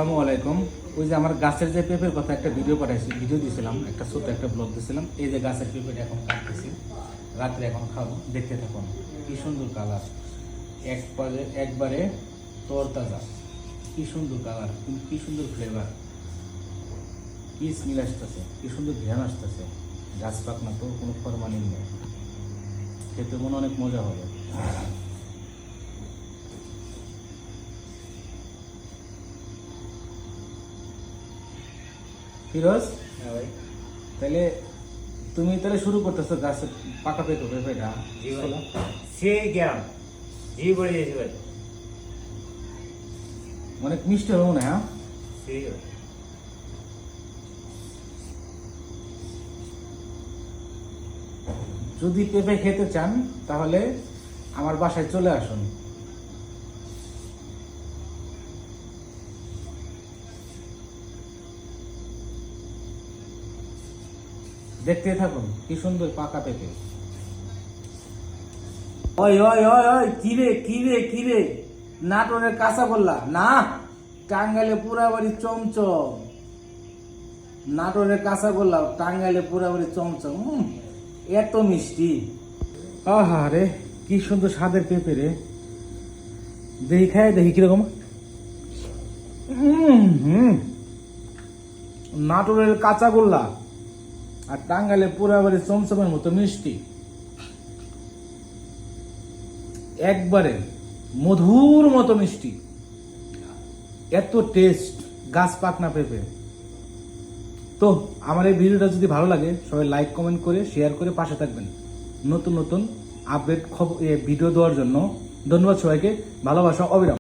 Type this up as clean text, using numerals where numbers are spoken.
আসসালামু আলাইকুম। ওই যে আমার গাছের যে পেঁপের কথা একটা ভিডিও পাঠাইছি, ভিডিও দিয়েছিলাম, একটা ছোট একটা ব্লগ দিয়েছিলাম। এই যে গাছের পেঁপেটা এখন কাটতেছি, রাত্রে এখন খাবো, দেখতে থাকুন। কি সুন্দর কালার, একবারে তরতাজা, কি সুন্দর কালার, কিন্তু কি সুন্দর ফ্লেভার, কি স্মেল আসতেছে, কি সুন্দর ঘ্রাণ আসতেছে। গাছ পাকনা তো, কোনো ফরমালিন নেই, খেতে মনে অনেক মজা হবে। ফিরোজ, তাহলে তুমি তাহলে শুরু করতেছো গাছের পাকা পেঁপেটা। সেই গ্রাম জি বলে দিয়েছি ভাই, অনেক মিষ্টি হবে না? হ্যাঁ, সেই যদি পেঁপে খেতে চান তাহলে আমার বাসায় চলে আসুন। দেখতে থাকুন কি সুন্দর পাকা পেঁপে। ওই ওই ওই ওই কিরে কিরে কিরে, নাটোরের কাঁচা গোল্লা না, টাঙ্গাইলে পুরা বাড়ি চমচম। নাটোরের কাঁচা গোল্লা টাঙ্গাইলে পুরা বাড়ি চমচম। এত মিষ্টি, আহা রে, কি সুন্দর স্বাদের পেঁপে রে। দেখি খায়, দেখি কিরকম। নাটোরের কাঁচা গোল্লা আর টাঙ্গাইলে পুরা বাড়ি চমচমের মতো মিষ্টি, একবারে মধুর মতো মিষ্টি, এত টেস্ট, গাছ পাকনা পেঁপে। তো আমার এই ভিডিওটা যদি ভালো লাগে সবাই লাইক কমেন্ট করে শেয়ার করে পাশে থাকবেন নতুন নতুন আপডেট ভিডিও দেওয়ার জন্য। ধন্যবাদ সবাইকে, ভালোবাসা অবিরাম।